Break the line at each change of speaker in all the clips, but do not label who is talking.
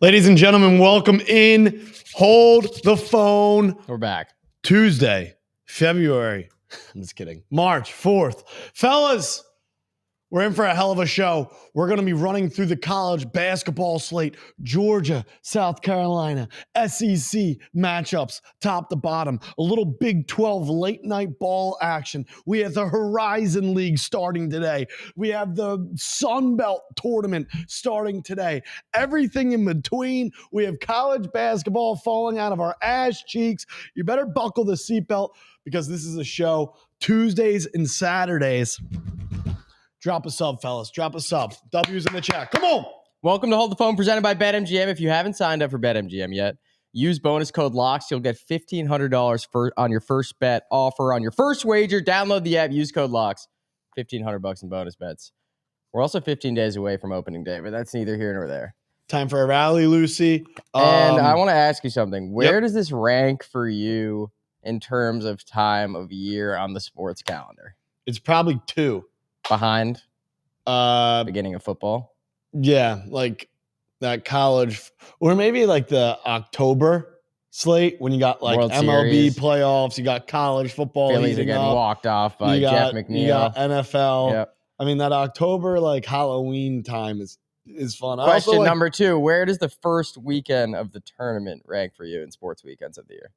Ladies and gentlemen, welcome in. Hold the phone.
We're back.
Tuesday, February. I'm just kidding. March 4th. Fellas, we're in for a hell of a show. We're going to be running through the college basketball slate. Georgia, South Carolina, SEC matchups, top to bottom. A little Big 12 late night ball action. We have the Horizon League starting today. We have the Sun Belt tournament starting today. Everything in between. We have college basketball falling out of our ass cheeks. You better buckle the seatbelt because this is a show Tuesdays and Saturdays. Drop a sub, fellas. Drop a sub. W's in the chat. Come on.
Welcome to Hold the Phone, presented by BetMGM. If you haven't signed up for BetMGM yet, use bonus code LOCKS. You'll get $1,500 on your first bet offer on your first wager. Download the app. Use code LOCKS. $1,500 in bonus bets. We're also 15 days away from opening day, but that's neither here nor there.
Time for a rally, Lucy.
And I want to ask you something. Where does this rank for you in terms of time of year on the sports calendar?
It's probably 2.
Behind beginning of football?
Yeah, like that college, or maybe like the October slate when you got like
World
MLB
Series.
Playoffs, you got college football.
Phillies are getting walked off by Jeff McNeil.
You got NFL.
Yep.
I mean, that October, like Halloween time is fun.
Question number 2, where does the first weekend of the tournament rank for you in sports weekends of the year?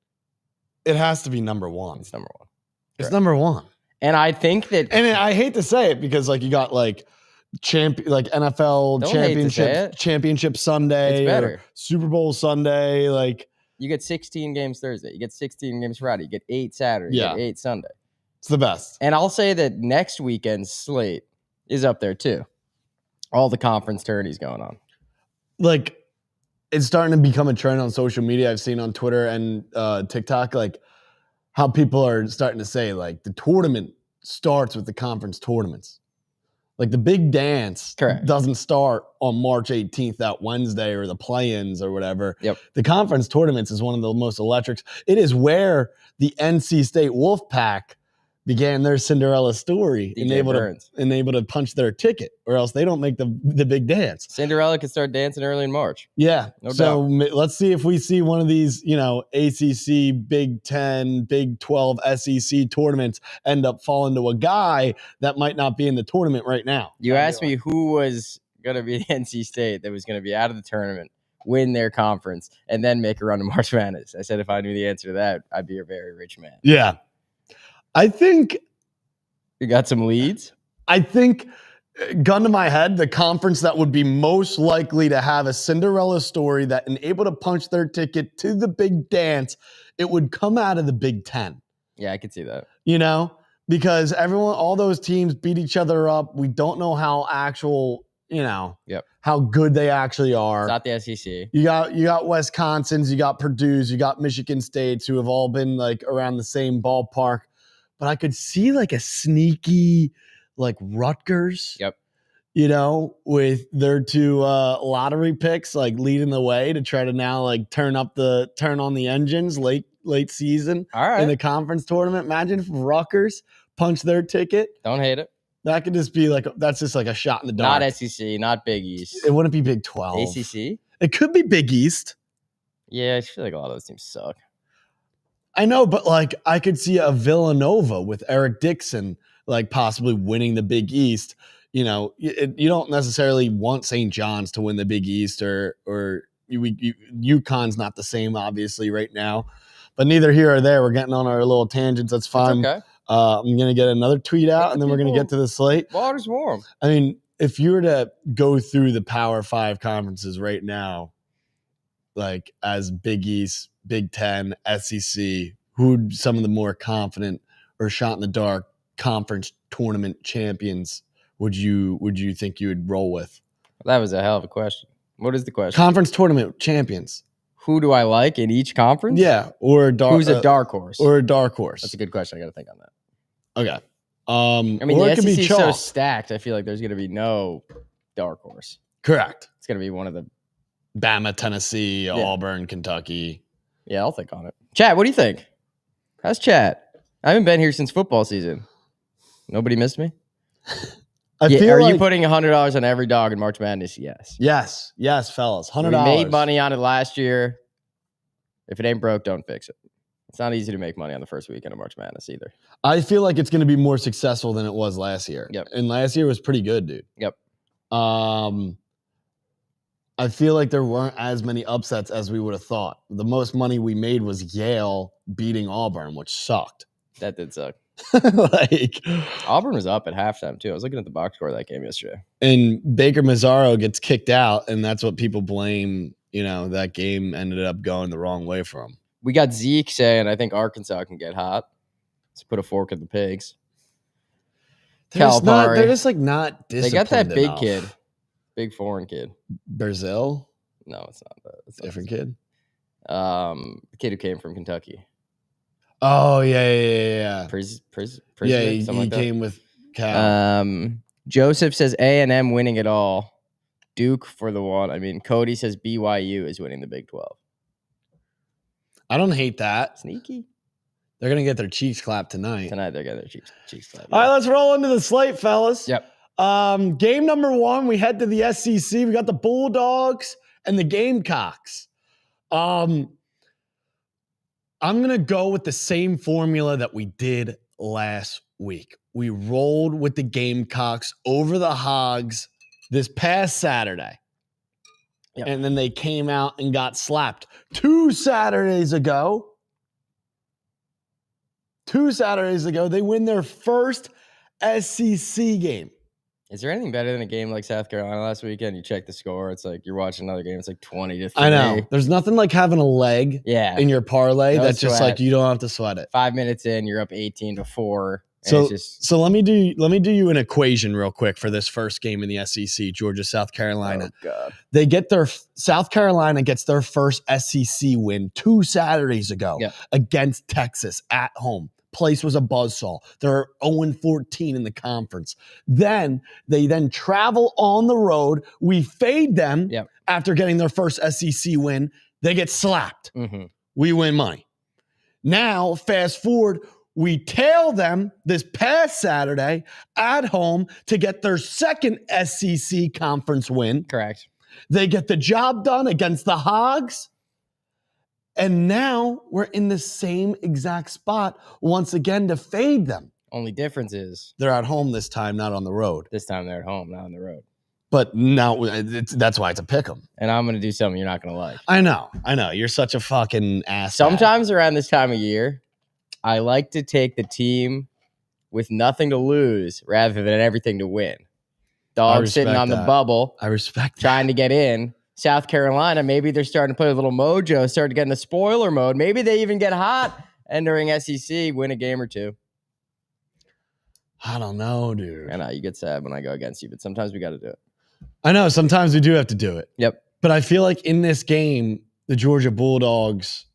It has to be number 1.
It's number 1.
It's number 1.
And I think that,
and I hate to say it because like you got like NFL championship Sunday,
it's better.
Or Super Bowl Sunday. Like
you get 16 games Thursday, you get 16 games Friday, you get 8 Saturday, you get 8 Sunday.
It's the best.
And I'll say that next weekend's slate is up there too. All the conference tourneys going on.
Like it's starting to become a trend on social media. I've seen on Twitter and TikTok, like how people are starting to say like the tournament starts with the conference tournaments. Like the big dance doesn't start on March 18th, that Wednesday, or the play-ins or whatever.
Yep.
The conference tournaments is one of the most electric. It is where the NC State Wolfpack began their Cinderella story and able to punch their ticket, or else they don't make the big dance.
Cinderella could start dancing early in March.
Yeah.
No
so
doubt.
Let's see if we see one of these, ACC, Big 10, Big 12, SEC tournaments end up falling to a guy that might not be in the tournament right now.
You asked me who was going to be NC State that was going to be out of the tournament, win their conference, and then make a run to March Madness. I said if I knew the answer to that, I'd be a very rich man.
Yeah. I think
you got some leads.
I think, gun to my head, the conference that would be most likely to have a Cinderella story that enabled to punch their ticket to the big dance, it would come out of the Big 10.
Yeah, I could see that.
Because all those teams beat each other up. We don't know how how good they actually are.
It's not the SEC.
You got Wisconsin's, you got Purdue's, you got Michigan State's, who have all been like around the same ballpark. But I could see like a sneaky, like Rutgers, with their 2 lottery picks, like leading the way to try to now like turn on the engines late season in the conference tournament. Imagine if Rutgers punch their ticket.
Don't hate it.
That could just be that's just like a shot in the dark.
Not SEC, not Big East.
It wouldn't be Big 12.
ACC?
It could be Big East.
Yeah, I feel like a lot of those teams suck.
I know, but like I could see a Villanova with Eric Dixon like possibly winning the Big East, you don't necessarily want St. John's to win the Big East or UConn's not the same, obviously, right now. But neither here or there. We're getting on our little tangents. That's fine.
That's okay.
I'm going to get another tweet out, and then we're going to get to the slate.
Water's warm.
I mean, if you were to go through the Power 5 conferences right now, like as Big East, Big Ten, SEC, who some of the more confident or shot in the dark conference tournament champions would you think you would roll with?
That was a hell of a question. What is the question?
Conference tournament champions.
Who do I like in each conference?
Yeah, or
who's a dark horse?
Or a dark horse.
That's a good question. I got to think on that.
Okay.
I mean, the SEC is so stacked. I feel like there's going to be no dark horse.
Correct.
It's going to be one of the
Bama, Tennessee, Auburn, Kentucky.
Yeah, I'll think on it. Chat, what do you think? How's chat? I haven't been here since football season. Nobody missed me? Are you putting $100 on every dog in March Madness? Yes.
Yes, fellas. $100.
We made money on it last year. If it ain't broke, don't fix it. It's not easy to make money on the first weekend of March Madness either.
I feel like it's going to be more successful than it was last year.
Yep.
And last year was pretty good, dude.
Yep.
I feel like there weren't as many upsets as we would have thought. The most money we made was Yale beating Auburn, which sucked.
That did suck.
Like
Auburn was up at halftime too. I was looking at the box score of that game yesterday.
And Baker Mazzaro gets kicked out, and that's what people blame. That game ended up going the wrong way for him.
We got Zeke saying, I think Arkansas can get hot. Let's put a fork in the pigs.
They're just like not disciplined.
They got that big
enough.
kid. Big foreign kid.
Brazil?
No, it's not that. It's
different kid?
The kid who came from Kentucky.
Oh, yeah.
He
came with Cal.
Joseph says A&M winning it all. Duke for the one. I mean, Cody says BYU is winning the Big 12.
I don't hate that.
Sneaky.
They're going to get their cheeks clapped tonight.
They're getting their cheeks clapped.
All right, let's roll into the slate, fellas.
Yep.
Game number 1, we head to the SEC. We got the Bulldogs and the Gamecocks. I'm going to go with the same formula that we did last week. We rolled with the Gamecocks over the Hogs this past Saturday. Yep. And then they came out and got slapped 2 Saturdays ago. 2 Saturdays ago, they win their first SEC game.
Is there anything better than a game like South Carolina last weekend? You check the score. It's like you're watching another game. It's like 20-3.
I know. There's nothing like having a leg in your parlay that's just like you don't have to sweat it.
5 minutes in, you're up 18-4.
So let me do you an equation real quick for this first game in the SEC, Georgia, South Carolina.
Oh, God.
South Carolina gets their first SEC win 2 Saturdays ago against Texas at home. Place was a buzzsaw. They're 0-14 in the conference. Then they travel on the road. We fade them after getting their first SEC win. They get slapped. Mm-hmm. We win money. Now, fast forward, we tail them this past Saturday at home to get their second SEC conference win.
Correct.
They get the job done against the Hogs. And now we're in the same exact spot once again to fade them.
Only difference is
they're at home this time, not on the road.
This time they're at home, not on the road.
But now that's why it's a pick 'em.
And I'm going to do something you're not going to like.
I know. You're such a fucking ass.
Sometimes around this time of year, I like to take the team with nothing to lose rather than everything to win. Dogs sitting on the bubble.
I respect
trying to get in. South Carolina, maybe they're starting to put a little mojo, starting to get into spoiler mode. Maybe they even get hot entering SEC, win a game or two.
I don't know, dude.
I know you get sad when I go against you, but sometimes we got to do it.
I know. Sometimes we do have to do it.
Yep.
But I feel like in this game, the Georgia Bulldogs,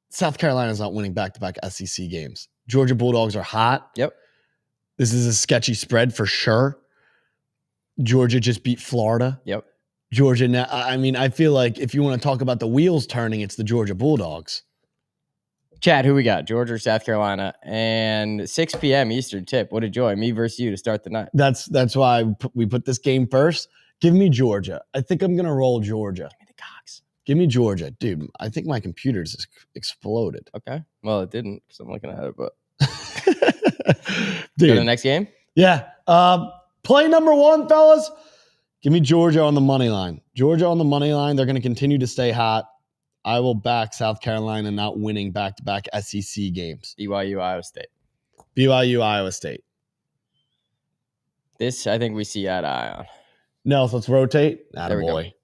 South Carolina's not winning back-to-back SEC games. Georgia Bulldogs are hot.
Yep.
This is a sketchy spread for sure. Georgia just beat Florida.
Yep.
Georgia now, I feel like if you want to talk about the wheels turning, it's the Georgia Bulldogs.
Chad, who we got? Georgia or South Carolina? And 6 p.m. Eastern tip. What a joy. Me versus you to start the night.
That's why we put this game first. Give me Georgia. I think I'm going to roll Georgia.
Give me the Cox.
Give me Georgia. Dude, I think my computer's just exploded.
Okay. Well, it didn't because I'm looking at it, but.
Dude.
Go to the next game?
Yeah. Play number 1, fellas. Give me Georgia on the money line. Georgia on the money line. They're going to continue to stay hot. I will back South Carolina not winning back-to-back SEC games.
BYU, Iowa State.
BYU, Iowa State.
This, I think we see eye to eye on.
Nels, let's rotate. Attaboy.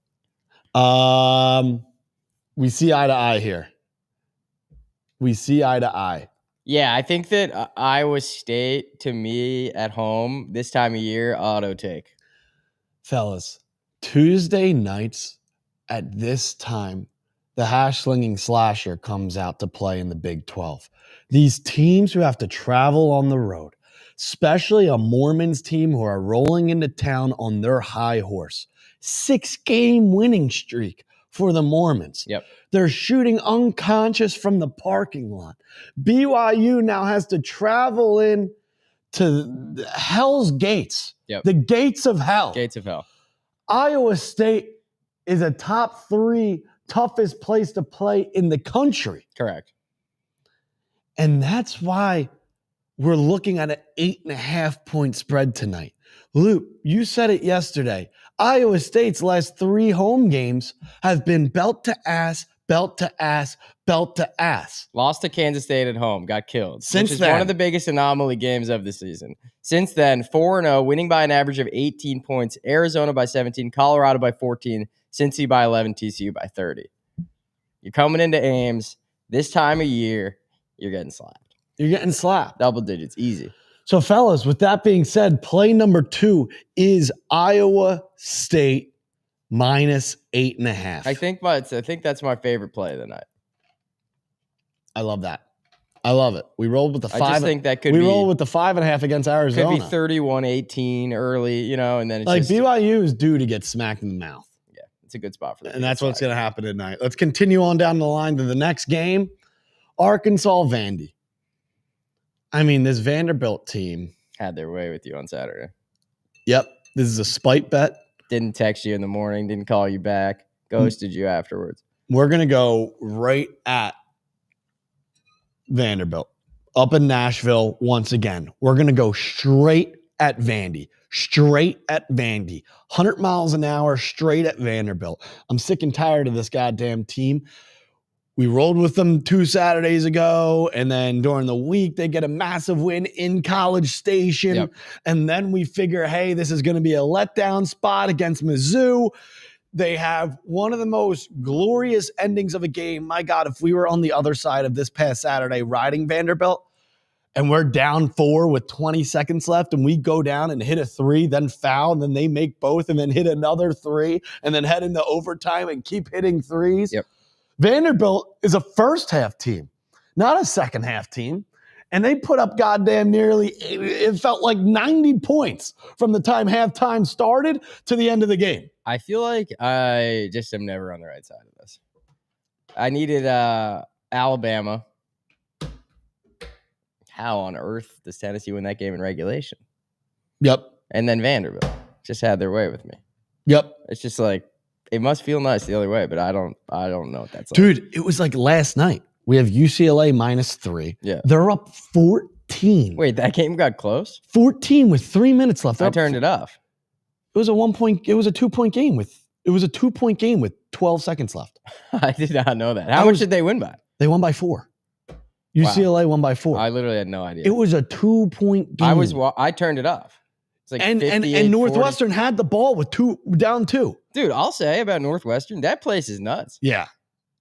We see eye to eye here. We see eye to eye.
Yeah, I think that Iowa State, to me, at home, this time of year, auto take.
Fellas, Tuesday nights at this time, the hash-slinging slasher comes out to play in the Big 12. These teams who have to travel on the road, especially a Mormons team who are rolling into town on their high horse. 6-game winning streak for the Mormons.
Yep.
They're shooting unconscious from the parking lot. BYU now has to travel in to hell's gates.
Yep.
The gates of hell.
Gates of hell.
Iowa State is a top 3 toughest place to play in the country.
Correct.
And that's why we're looking at an 8.5-point spread tonight. Luke, you said it yesterday. Iowa State's last 3 home games have been belt to ass, belt to ass, belt to ass.
Lost to Kansas State at home, got killed.
Since
which is
then,
one of the biggest anomaly games of the season. Since then, 4-0, winning by an average of 18 points. Arizona by 17, Colorado by 14, Cincy by 11, TCU by 30. You're coming into Ames this time of year, you're getting slapped.
You're getting slapped.
Double digits, easy.
So, fellas, with that being said, play number 2 is Iowa State minus 8.5.
I think that's my favorite play of the night.
I love that. I love it. We rolled with the 5.
I just think that could
we
be.
rolled with the 5.5 against Arizona.
Could be 31-18 early, and then it's
like
just,
BYU is due to get smacked in the mouth.
Yeah, it's a good spot for that.
And that's what's going to happen tonight. Let's continue on down the line to the next game. Arkansas Vandy. I mean, this Vanderbilt team
had their way with you on Saturday.
Yep. This is a spite bet.
Didn't text you in the morning, didn't call you back, ghosted you afterwards.
We're going to go right at Vanderbilt. Up in Nashville once again. We're going to go straight at Vandy. Straight at Vandy. 100 miles an hour straight at Vanderbilt. I'm sick and tired of this goddamn team. We rolled with them 2 Saturdays ago, and then during the week, they get a massive win in College Station.
Yep.
And then we figure, hey, this is going to be a letdown spot against Mizzou. They have one of the most glorious endings of a game. My God, if we were on the other side of this past Saturday riding Vanderbilt, and we're down 4 with 20 seconds left, and we go down and hit a 3, then foul, and then they make both, and then hit another 3, and then head into overtime and keep hitting 3s.
Yep.
Vanderbilt is a first-half team, not a second-half team. And they put up goddamn nearly, it felt like 90 points from the time halftime started to the end of the game.
I feel like I just am never on the right side of this. I needed Alabama. How on earth does Tennessee win that game in regulation?
Yep.
And then Vanderbilt just had their way with me.
Yep.
It's just like, it must feel nice the other way, but I don't know what that's like.
Dude, it was like last night. We have UCLA -3.
Yeah.
They're up 14.
Wait, that game got close?
14 with 3 minutes left.
I turned it off.
It was a 2-point game with 12 seconds left.
I did not know that. How much did they win by?
They won by 4. UCLA won by 4.
I literally had no idea.
It was a 2-point game.
I turned it off. It's like
and Northwestern had the ball with down 2.
Dude, I'll say about Northwestern, that place is nuts.
Yeah,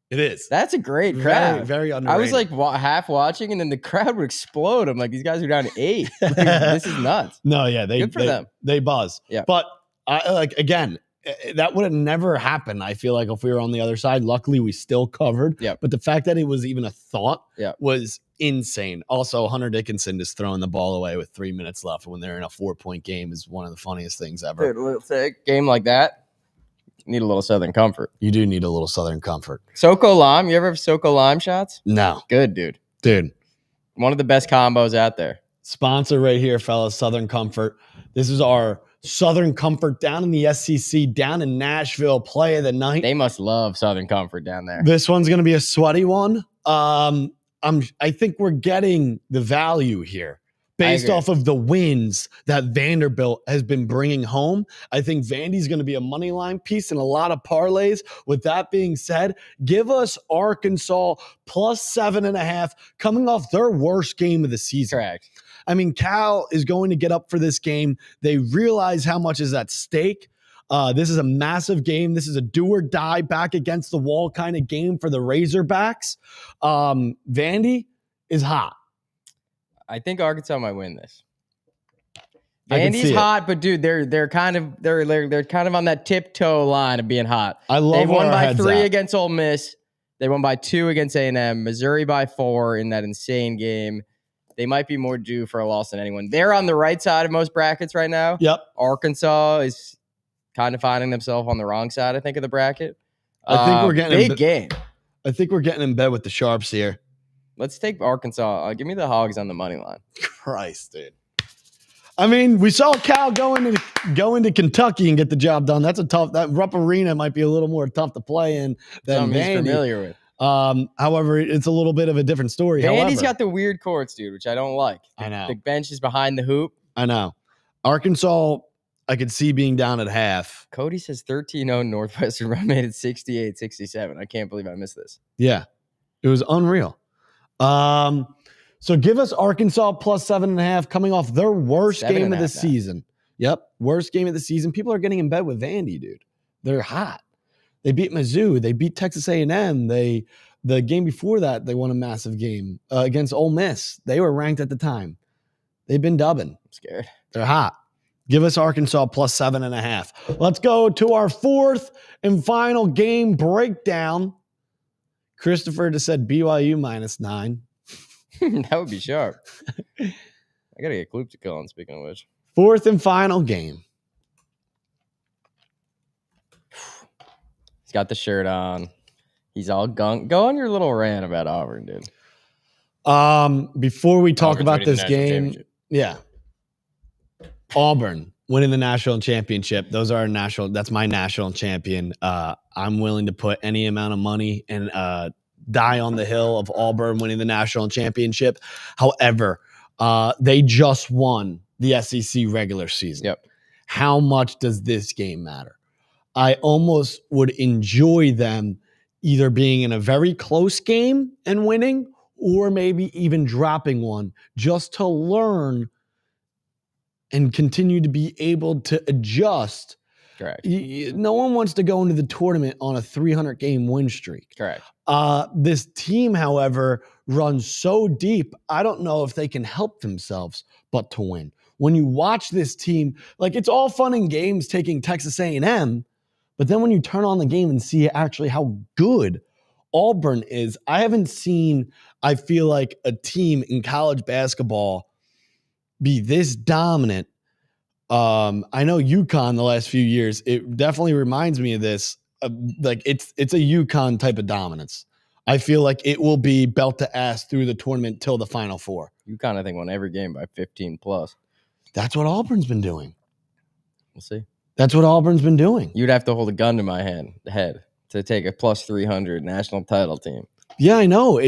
it is.
That's a great crowd.
Very, very underrated.
I was like half watching, and then the crowd would explode. I'm like, these guys are down to 8. Like, this is nuts.
No, yeah,
Good for them.
They buzz.
Yeah,
but again, that would have never happened. I feel like if we were on the other side. Luckily, we still covered.
Yeah.
But the fact that it was even a thought
Yeah.
was insane. Also, Hunter Dickinson just throwing the ball away with 3 minutes left when they're in a 4-point game is one of the funniest things ever.
Dude, a game like that, you need a little Southern comfort.
You do need a little Southern comfort.
Soko Lime, you ever have Soko Lime shots?
No.
Good, dude. One of the best combos out there.
Sponsor right here, fellas, Southern Comfort. This is our Southern Comfort down in the SEC, down in Nashville, play of the night.
They must love Southern Comfort down there.
This one's going to be a sweaty one. I think we're getting the value here. based off of the wins that Vanderbilt has been bringing home. I think Vandy's going to be a money line piece in a lot of parlays. With that being said, give us Arkansas plus 7.5 coming off their worst game of the season.
Correct.
I mean, Cal is going to get up for this game. They realize how much is at stake. This is a massive game. This is a do or die, back against the wall kind of game for the Razorbacks. Vandy is hot.
I think Arkansas might win this. Vandy's hot, but dude, they're kind of on that tiptoe line of being hot.
I love.
They won by 3 against Ole Miss. They won by 2 against A&M. Missouri by 4 in that insane game. They might be more due for a loss than anyone. They're on the right side of most brackets right now.
Yep.
Arkansas is kind of finding themselves on the wrong side, I think, of the bracket.
I think we're getting
big game.
I think we're getting in bed with the sharps here.
Let's take Arkansas. Give me the Hogs on the money line.
Christ, dude. I mean, we saw Cal go into Kentucky and get the job done. That's a tough. That Rupp Arena might be a little more tough to play in than
Something he's familiar with.
However, it's a little bit of a different story.
Vandy's got the weird courts, dude, which I don't like.
I know.
The bench is behind the hoop.
I know. Arkansas, I could see being down at half.
Cody says 13-0 Northwestern run made it 68-67. I can't believe I missed this.
Yeah, it was unreal. So give us Arkansas plus 7.5 coming off their worst game of the season. Yep, worst game of the season. People are getting in bed with Vandy, dude. They're hot. They beat Mizzou. They beat Texas A&M. The game before that, they won a massive game against Ole Miss. They were ranked at the time. They've been dubbing.
I'm scared.
They're hot. Give us Arkansas plus 7.5. Let's go to our fourth and final game breakdown. Christopher just said BYU minus 9.
That would be sharp. I got to get Kloop to kill on, speaking of which.
Fourth and final game.
He's got the shirt on. He's all gunk. Go on your little rant about Auburn, dude.
Before we talk about this game, yeah. Auburn winning the national championship. Those are national. That's my national champion. I'm willing to put any amount of money and die on the hill of Auburn winning the national championship. However, they just won the SEC regular season.
Yep.
How much does this game matter? I almost would enjoy them either being in a very close game and winning, or maybe even dropping one just to learn and continue to be able to adjust.
Correct.
No one wants to go into the tournament on a 300-game win streak.
Correct.
This team, however, runs so deep, I don't know if they can help themselves but to win. When you watch this team, like, it's all fun and games taking Texas A&M, but then when you turn on the game and see actually how good Auburn is, I haven't seen, I feel like, a team in college basketball be this dominant. I know UConn the last few years, it definitely reminds me of this. Like it's a UConn type of dominance. I feel like it will be belt to ass through the tournament till the Final Four.
UConn, I think, won every game by 15 plus.
That's what Auburn's been doing.
We'll see.
That's what Auburn's been doing.
You'd have to hold a gun to my head to take a plus 300 national title team.
Yeah, I know.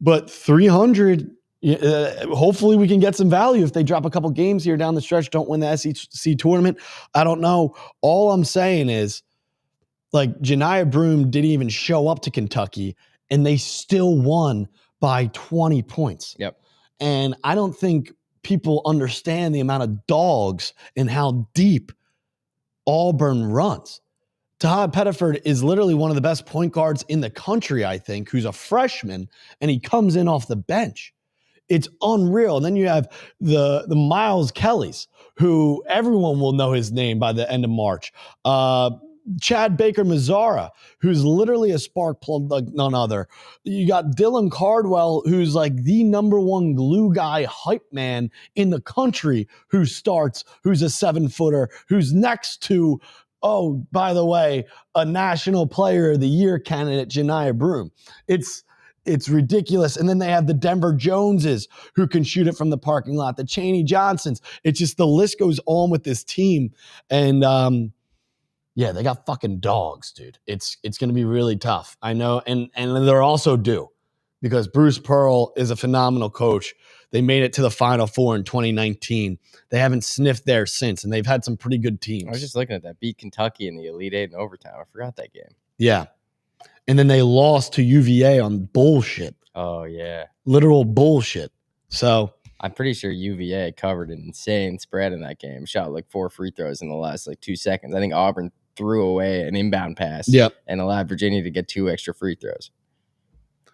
But 300. Hopefully we can get some value if they drop a couple games here down the stretch, don't win the SEC tournament. I don't know. All I'm saying is, like, Janiah Broome didn't even show up to Kentucky, and they still won by 20 points.
Yep.
And I don't think people understand the amount of dogs and how deep Auburn runs. Todd Pettiford is literally one of the best point guards in the country, I think, who's a freshman, and he comes in off the bench. It's unreal. And then you have the Miles Kellys, who everyone will know his name by the end of March. Chad Baker-Mazara, who's literally a spark plug like none other. You got Dylan Cardwell, who's like the number one glue guy hype man in the country, who starts, who's a 7-footer, who's next to, oh, by the way, a National Player of the Year candidate, Janiah Broome. It's ridiculous. And then they have the Denver Joneses who can shoot it from the parking lot, the Chaney Johnsons. It's just, the list goes on with this team. And yeah, they got fucking dogs, dude. It's going to be really tough. I know. And they're also due. because Bruce Pearl is a phenomenal coach. They made it to the Final Four in 2019. They haven't sniffed there since, and they've had some pretty good teams.
I was just looking at that. Beat Kentucky in the Elite Eight in overtime. I forgot that game.
Yeah. And then they lost to UVA on bullshit.
Oh, yeah.
Literal bullshit. So
I'm pretty sure UVA covered an insane spread in that game. Shot like 4 free throws in the last 2 seconds. I think Auburn threw away an inbound pass and allowed Virginia to get 2 extra free throws.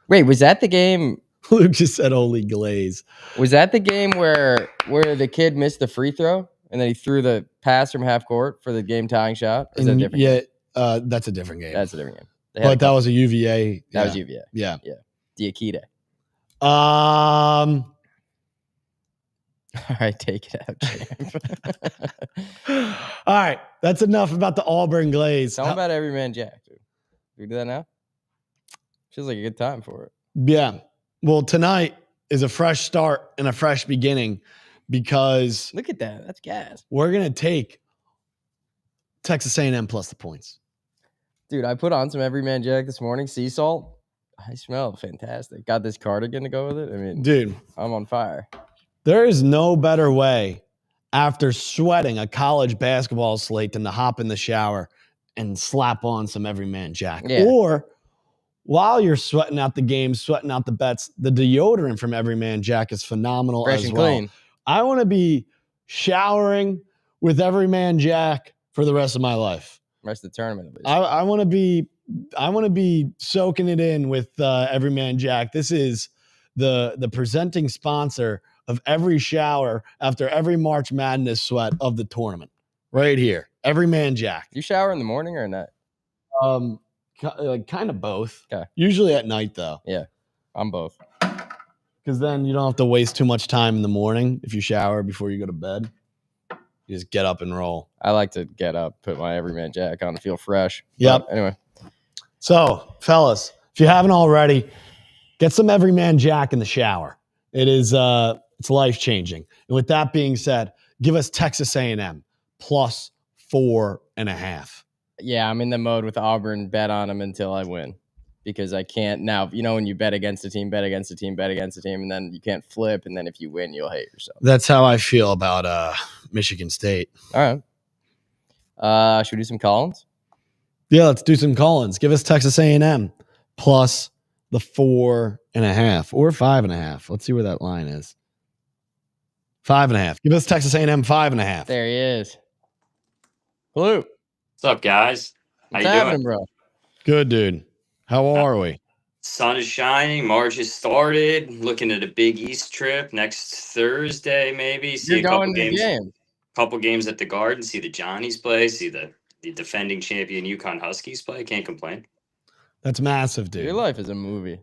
Wait, was that the game?
Luke just said holy glaze.
Was that the game where the kid missed the free throw and then he threw the pass from half court for the game tying shot? Or is that a different game?
That's a different game.
That's a different game.
But that was a UVA.
That was UVA.
Yeah.
Diakite.
All
right, take it out, champ.
All right, that's enough about the Auburn glaze.
Tell me about Everyman Jack, dude. We do that now? Feels like a good time for it.
Yeah. Well, tonight is a fresh start and a fresh beginning because
look at that. That's gas.
We're going to take Texas A&M plus the points.
Dude, I put on some Everyman Jack this morning, sea salt. I smell fantastic. Got this cardigan to go with it. I mean,
dude,
I'm on fire.
There is no better way after sweating a college basketball slate than to hop in the shower and slap on some Everyman Jack.
Yeah.
Or while you're sweating out the game, sweating out the bets, the deodorant from Everyman Jack is phenomenal
fresh
as
and
well.
Clean.
I want to be showering with Everyman Jack for the rest of my life.
Rest of the tournament, at least.
I want to be soaking it in with Everyman Jack. This is the presenting sponsor of every shower after every March Madness sweat of the tournament. Right here. Everyman Jack.
You shower in the morning or at night?
Kind of both.
Okay.
Usually at night though.
Yeah. I'm both.
Because then you don't have to waste too much time in the morning if you shower before you go to bed. You just get up and roll.
I like to get up, put my Everyman Jack on and feel fresh.
Yep.
But anyway.
So, fellas, if you haven't already, get some Everyman Jack in the shower. It is it's life-changing. And with that being said, give us Texas A&M plus 4.5.
Yeah, I'm in the mode with Auburn. Bet on them until I win. Because I can't now, when you bet against a team, and then you can't flip, and then if you win, you'll hate yourself.
That's how I feel about Michigan State.
All right. Should we do some Collins?
Yeah, let's do some Collins. Give us Texas A&M plus the 4.5 or 5.5. Let's see where that line is. 5.5. Give us Texas A&M 5.5.
There he is. Blue.
What's up, guys?
What's happening, bro?
Good, dude. How are we?
Sun is shining. March has started. Looking at a Big East trip next Thursday, maybe. See a couple games. Couple games at the Garden. See the Johnnies play. See the defending champion UConn Huskies play. Can't complain.
That's massive, dude.
Your life is a movie.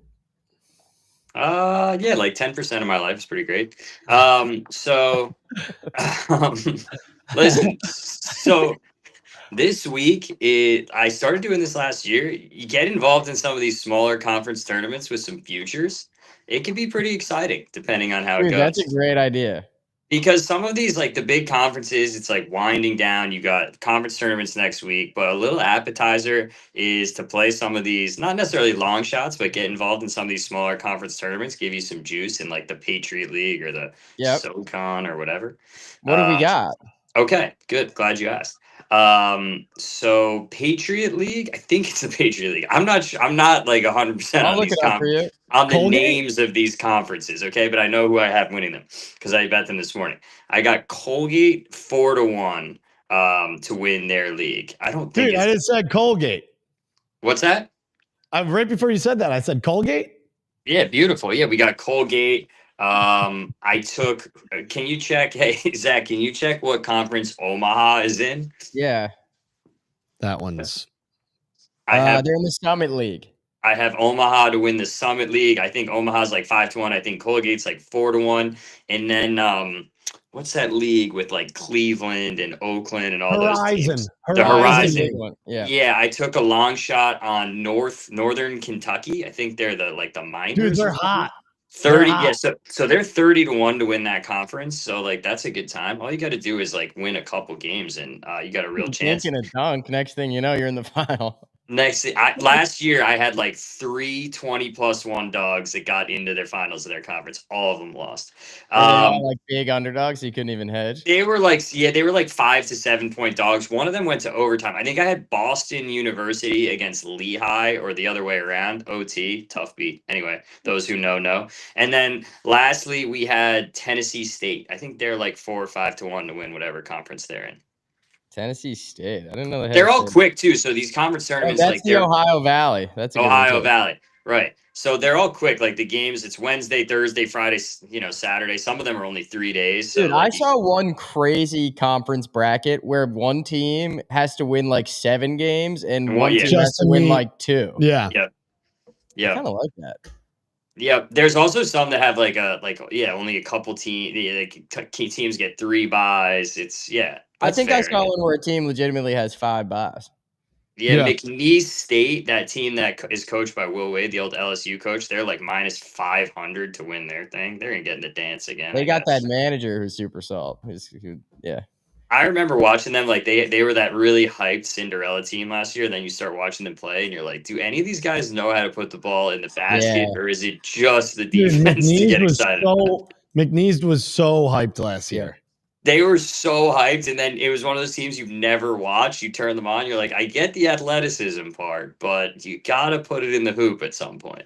Yeah, like 10% of my life is pretty great. Listen. So this week, I started doing this last year. You get involved in some of these smaller conference tournaments with some futures. It can be pretty exciting depending on how it goes.
That's a great idea.
Because some of these, like the big conferences, it's like winding down. You got conference tournaments next week, but a little appetizer is to play some of these, not necessarily long shots, but get involved in some of these smaller conference tournaments, give you some juice in like the Patriot League or the SoCon or whatever.
What do we got?
Okay, good. Glad you asked. So Patriot League, I think it's the Patriot League. I'm not like 100% on the names of these conferences, okay? But I know who I have winning them because I bet them this morning. I got Colgate 4-1 to win their league. I don't think
I just said Colgate.
What's that?
Right before you said that, I said Colgate.
Yeah, beautiful. Yeah, we got Colgate. I took. Can you check? Hey, Zach, can you check what conference Omaha is in?
Yeah,
that one's.
They're
in the Summit League.
I have Omaha to win the Summit League. I think Omaha's like 5-1. I think Colgate's like 4-1. And then what's that league with like Cleveland and Oakland and all those teams? The Horizon. Yeah. I took a long shot on Northern Kentucky. I think they're the minors.
Dude, they're hot.
30, yeah. So they're 30-1 to win that conference. So like that's a good time. All you got to do is like win a couple games, and you got a real chance.
Making a dunk. Next thing you know, you're in the final.
Last year I had like 3 20+1 dogs that got into their finals of their conference. All of them lost.
Were they all like big underdogs? So you couldn't even hedge.
They were like 5 to 7 point dogs. One of them went to overtime. I think I had Boston University against Lehigh, or the other way around. OT, tough beat. Anyway, those who know. And then lastly, we had Tennessee State. I think they're like 4 or 5 to 1 to win whatever conference they're in.
Tennessee State. I didn't know they had.
They're all quick too. So these conference tournaments,
that's the Ohio Valley. That's a
Ohio Valley, right? So they're all quick. Like the games, it's Wednesday, Thursday, Friday, Saturday. Some of them are only 3 days. So
dude, I saw one crazy conference bracket where one team has to win like 7 games and one team has to win like 2.
Yeah.
I kind of like that.
Yeah, there's also some that have only a couple teams. Teams get 3 buys. It's
I think I saw one where a team legitimately has 5 buys.
Yeah, McNeese State, that team that is coached by Will Wade, the old LSU coach, they're like minus 500 to win their thing. They're gonna get in the dance again.
They got that manager who's super salt.
I remember watching them, like they were that really hyped Cinderella team last year. And then you start watching them play, and you're like, do any of these guys know how to put the ball in the basket, or is it just the defense to get excited?
McNeese was so hyped last year.
They were so hyped, and then it was one of those teams you've never watched. You turn them on, you're like, I get the athleticism part, but you gotta put it in the hoop at some point.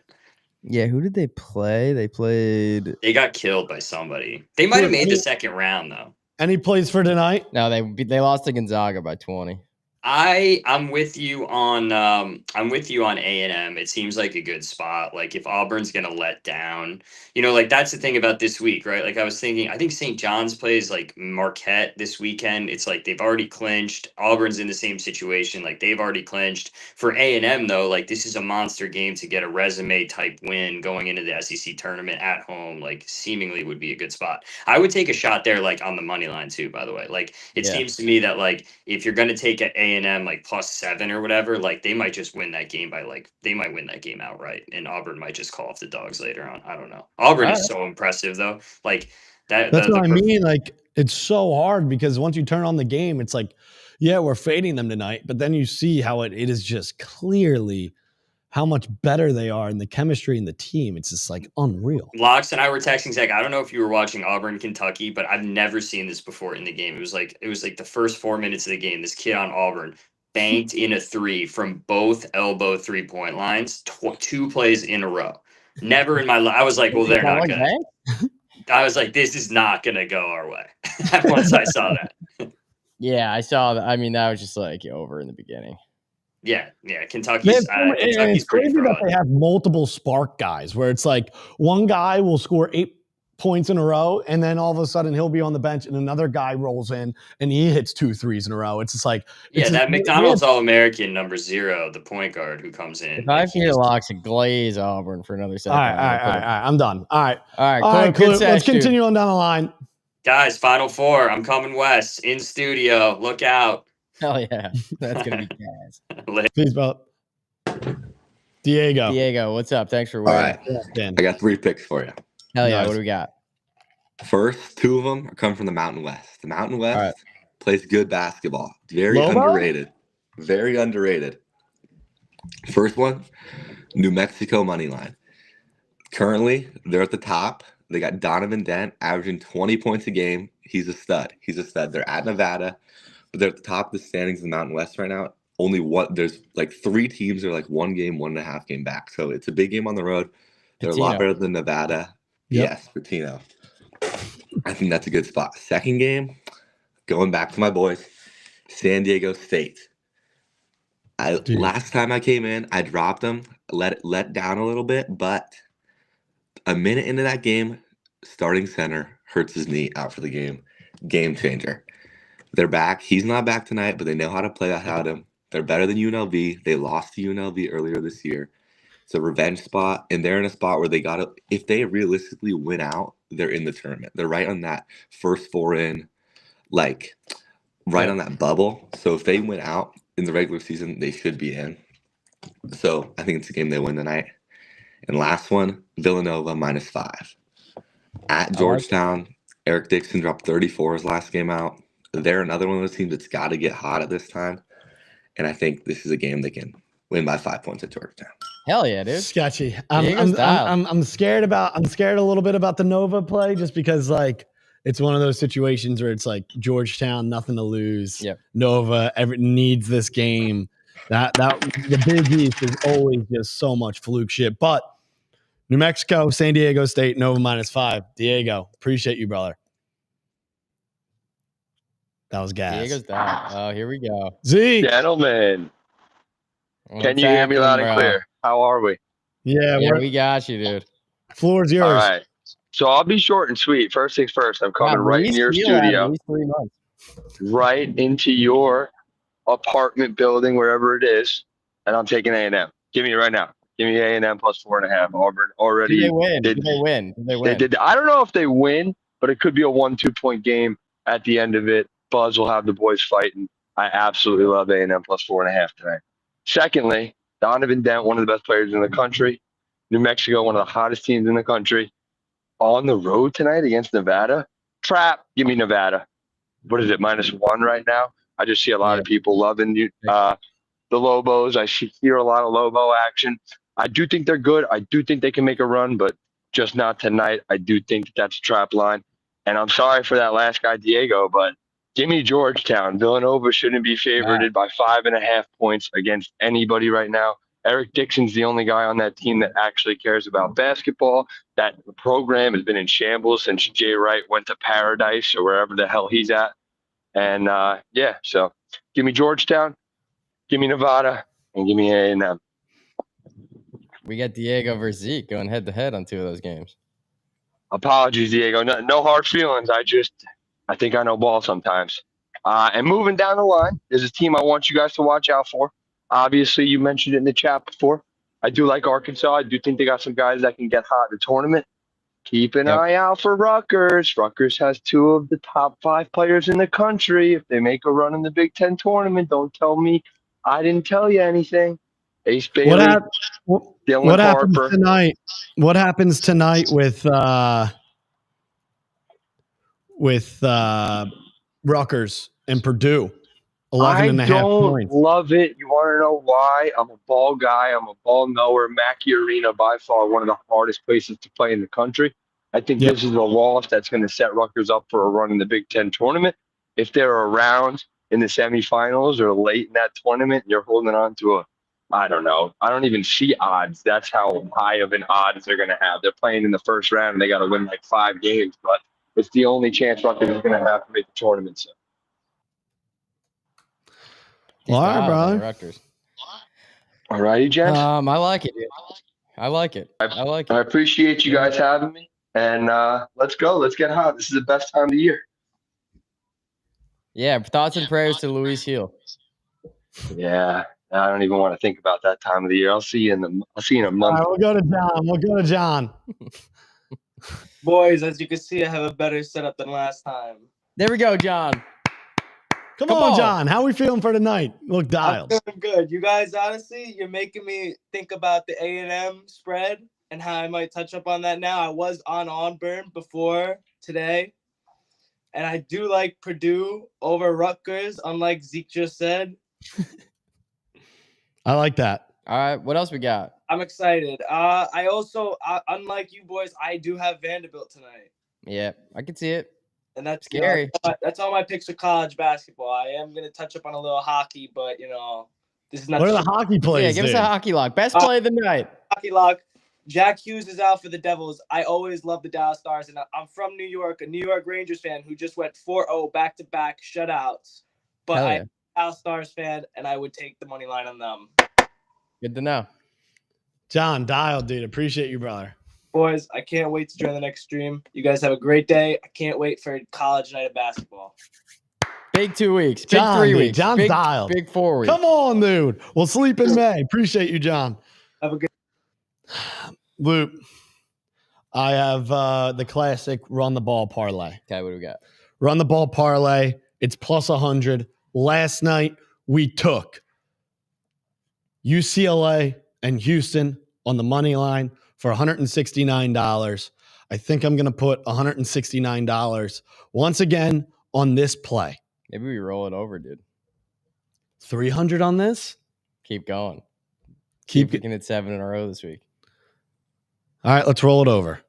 Yeah, who did they play? They
got killed by somebody. They might have made the second round though.
Any plays for tonight?
No, they lost to Gonzaga by 20.
I'm with you on A&M. It seems like a good spot. Like if Auburn's gonna let down, like that's the thing about this week, right? Like I was thinking, I think St. John's plays like Marquette this weekend. It's like they've already clinched. Auburn's in the same situation, like they've already clinched. For A&M though, like this is a monster game to get a resume type win going into the SEC tournament at home. Like seemingly would be a good spot. I would take a shot there, like on the money line too. By the way, like it seems to me that like if you're gonna take A&M like +7 or whatever, like they might just win that game they might win that game outright, and Auburn might just call off the dogs later on. I don't know. Auburn is so impressive though. Like that's
what I mean. Like it's so hard because once you turn on the game, it's like, yeah, we're fading them tonight, but then you see how it is just clearly how much better they are in the chemistry in the team. It's just like unreal.
Locks and I were texting Zach. I don't know if you were watching Auburn, Kentucky, but I've never seen this before in the game. It was like the first 4 minutes of the game. This kid on Auburn banked in a 3 from both elbow 3-point lines, 2 plays in a row. Never in my life. I was like, well, they're not gonna. I was like, this is not gonna go our way. Once I saw that.
Yeah, I saw that. I mean, that was just like over in the beginning.
Yeah. Kentucky's
it's crazy that they have multiple spark guys where it's like one guy will score 8 points in a row, and then all of a sudden he'll be on the bench, and another guy rolls in and he hits 2 threes in a row. It's just like
that McDonald's All-American number 0, the point guard who comes in.
If I hear Locks and glaze Auburn for another second.
All right, I'm done. All right,
let's
continue on down the line,
guys. Final 4. I'm coming west in studio. Look out.
Hell yeah, that's gonna be gas.
Peace, bro.
Diego, what's up? Thanks for waiting.
All right, I got 3 picks for you.
Hell yeah, what do we got?
First, 2 of them are coming from the Mountain West. The Mountain West plays good basketball. Very underrated. Very underrated. First one, New Mexico money line. Currently, they're at the top. They got Donovan Dent averaging 20 points a game. He's a stud. They're at Nevada, but they're at the top of the standings in the Mountain West right now. There's like 3 teams are like 1 game, 1.5 game back. So it's a big game on the road. They're a lot better than Nevada.
Yep.
Yes, Patino. I think that's a good spot. Second game, going back to my boys, San Diego State. Last time I came in, I dropped them, let down a little bit, but a minute into that game, starting center hurts his knee, out for the game. Game changer. They're back. He's not back tonight, but they know how to play without him. They're better than UNLV. They lost to UNLV earlier this year. It's a revenge spot, and they're in a spot where they got to, if they realistically win out, they're in the tournament. They're right on that first 4 in, like right on that bubble. So if they win out in the regular season, they should be in. So I think it's a game they win tonight. And last one, Villanova -5. At Georgetown, Eric Dixon dropped 34 his last game out. They're another one of those teams that's got to get hot at this time. And I think this is a game they can win by 5 points at Georgetown.
Hell yeah, dude.
Sketchy. I'm scared a little bit about the Nova play just because like it's one of those situations where it's like Georgetown, nothing to lose.
Yep.
Nova needs this game. That the Big East is always just so much fluke shit. But New Mexico, San Diego State, Nova -5. Diego, appreciate you, brother. That was gas.
Diego's down. Oh, here we go.
Zeke.
Gentlemen, can you hear me loud and clear? How are we?
Yeah,
we got you, dude.
Floor's yours.
All right. So I'll be short and sweet. First things first, I'm coming right in your studio.
At least 3 months.
Right into your apartment building, wherever it is, and I'm taking A&M. Give me it right now. Give me A&M plus 4.5. Auburn already.
Do they win? Do they win?
They did. I don't know if they win, but it could be a 1-2 point game at the end of it. Buzz will have the boys fighting. I absolutely love A&M plus 4.5 tonight. Secondly, Donovan Dent, one of the best players in the country. New Mexico, one of the hottest teams in the country. On the road tonight against Nevada. Trap, give me Nevada. What is it, -1 right now? I just see a lot of people loving the Lobos. I hear a lot of Lobo action. I do think they're good. I do think they can make a run, but just not tonight. I do think that's a trap line. And I'm sorry for that last guy, Diego, but give me Georgetown. Villanova shouldn't be favored by 5.5 points against anybody right now. Eric Dixon's the only guy on that team that actually cares about basketball. That program has been in shambles since Jay Wright went to Paradise or wherever the hell he's at. And, so give me Georgetown, give me Nevada, and give me A&M.
We got Diego versus Zeke going head-to-head on 2 of those games.
Apologies, Diego. No hard feelings. I think I know ball sometimes. And moving down the line, there's a team I want you guys to watch out for. Obviously, you mentioned it in the chat before. I do like Arkansas. I do think they got some guys that can get hot in the tournament. Keep an eye out for Rutgers. Rutgers has 2 of the top 5 players in the country. If they make a run in the Big Ten tournament, don't tell me I didn't tell you anything. Ace Bailey,
what happens tonight? What happens tonight with Rutgers and Purdue? 11.5 points.
I don't love it. You want to know why? I'm a ball guy. I'm a ball knower. Mackey Arena, by far, one of the hardest places to play in the country. I think this is a loss that's going to set Rutgers up for a run in the Big Ten tournament. If they're around in the semifinals or late in that tournament, and you're holding on to I don't know. I don't even see odds. That's how high of an odds they're going to have. They're playing in the first round, and they got to win like 5 games. But it's the only chance Rutgers is going to have to make the tournament. So.
All right, brother.
Rutgers.
All righty, gents.
I like it, dude. I like it.
I appreciate you guys having me. And let's go. Let's get hot. This is the best time of the year.
Yeah, thoughts and prayers to Luis Hill.
Yeah, I don't even want to think about that time of the year. I'll see you in a month.
All right, we'll go to John.
Boys, as you can see, I have a better setup than last time.
There we go, John.
Come on, John. How are we feeling for tonight? Look dialed.
I'm feeling good. You guys, honestly, you're making me think about the A&M spread and how I might touch up on that now. I was on Auburn before today, and I do like Purdue over Rutgers, unlike Zeke just said.
I like that.
All right, what else we got?
I'm excited. I also, unlike you boys, I do have Vanderbilt tonight.
Yeah, I can see it.
And that's
scary.
That's all my picks for college basketball. I am going to touch up on a little hockey, but, this is not.
What are the hockey plays?
Yeah, give us a hockey lock. Best play of the night.
Hockey lock. Jack Hughes is out for the Devils. I always love the Dallas Stars, and I'm from New York, a New York Rangers fan who just went 4-0 back-to-back shutouts. But I'm a Dallas Stars fan, and I would take the money line on them.
Good to know.
John, dialed, dude. Appreciate you, brother.
Boys, I can't wait to join the next stream. You guys have a great day. I can't wait for college night of basketball.
Big 2 weeks. Big 3 weeks.
John's dialed.
Big 4 weeks.
Come on, dude. We'll sleep in May. Appreciate you, John.
Have a good
Luke, I have the classic run the ball parlay.
Okay, what do we got?
Run the ball parlay. It's plus 100. Last night, we took UCLA and Houston on the money line for $169. I think I'm going to put $169 once again on this play.
Maybe we roll it over, dude.
300 on this?
Keep going. Keep looking at 7 in a row this week.
All right, let's roll it over.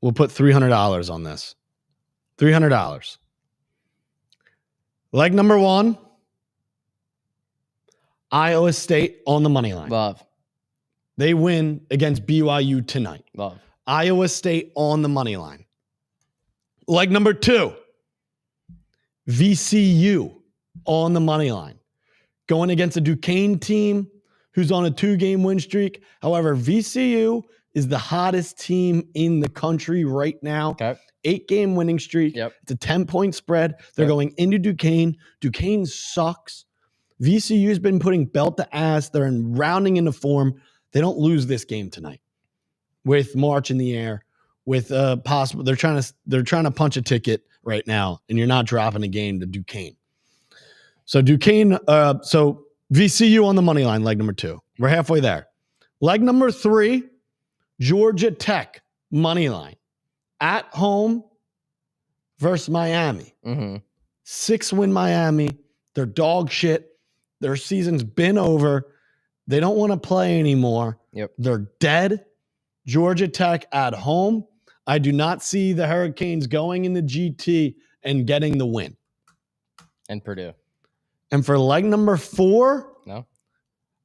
We'll put $300 on this. $300. Leg number 1, Iowa State on the money line.
Love.
They win against BYU tonight.
Love.
Iowa State on the money line. Leg number 2, VCU on the money line. Going against a Duquesne team who's on a 2-game win streak. However, VCU is the hottest team in the country right now.
Okay.
8-game winning streak.
Yep.
It's a 10-point spread. They're going into Duquesne. Duquesne sucks. VCU's been putting belt to ass. They're rounding into form. They don't lose this game tonight. With March in the air, with possible, they're trying to punch a ticket right now, and you're not dropping a game to Duquesne. So so VCU on the money line, leg number 2. We're halfway there. Leg number 3, Georgia Tech money line at home versus Miami. 6-win Miami. They're dog shit. Their season's been over. They don't want to play anymore.
Yep.
They're dead. Georgia Tech at home. I do not see the Hurricanes going in the GT and getting the win.
And Purdue.
And for leg number 4,
No.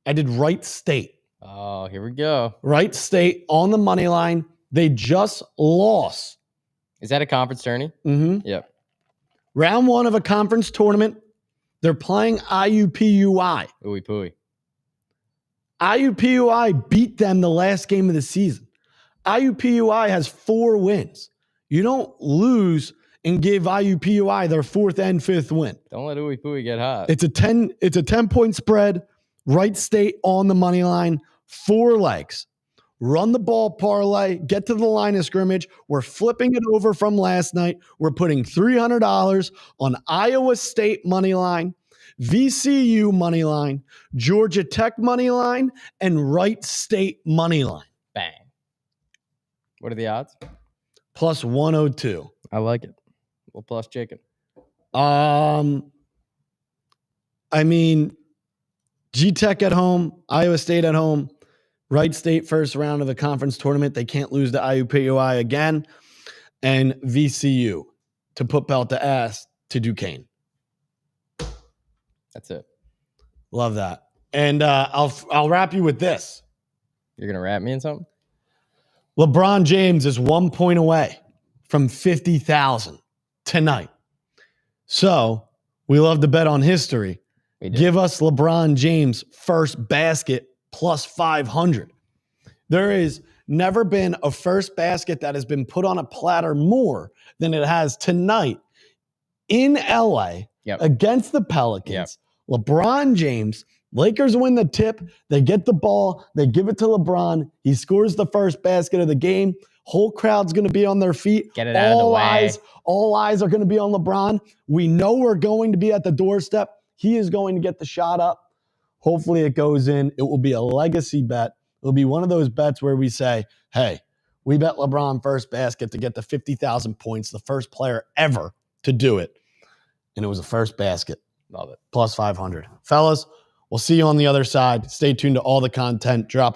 I did Wright State.
Oh, here we go.
Wright State on the money line. They just lost.
Is that a conference tourney?
Mm-hmm.
Yep.
Round 1 of a conference tournament. They're playing IUPUI.
Ooey pooey.
IUPUI beat them the last game of the season. IUPUI has 4 wins. You don't lose and give IUPUI their 4th and 5th win.
Don't let ooey pooey get hot.
It's a 10-point spread. Wright State on the money line. 4 legs. Run the ball parlay. Get to the line of scrimmage. We're flipping it over from last night. We're putting $300 on Iowa State money line, VCU money line, Georgia Tech money line, and Wright State money line.
Bang. What are the odds?
Plus 102.
I like it. Well, plus chicken.
I mean, G-Tech at home, Iowa State at home, Wright State first round of the conference tournament. They can't lose to IUPUI again. And VCU to put belt to ass to Duquesne.
That's it.
Love that. And I'll wrap you with this.
You're going to wrap me in something?
LeBron James is 1 point away from 50,000 tonight. So we love to bet on history. Give us LeBron James first basket plus 500. There has never been a first basket that has been put on a platter more than it has tonight in LA against the Pelicans. LeBron James, Lakers win the tip. They get the ball. They give it to LeBron. He scores the first basket of the game. Whole crowd's going to be on their feet.
Get it out of the way.
All eyes are going to be on LeBron. We know we're going to be at the doorstep. He is going to get the shot up. Hopefully it goes in. It will be a legacy bet. It'll be one of those bets where we say, hey, we bet LeBron first basket to get to 50,000 points, the first player ever to do it. And it was a first basket.
Love it.
Plus 500. Fellas, we'll see you on the other side. Stay tuned to all the content. Drop it.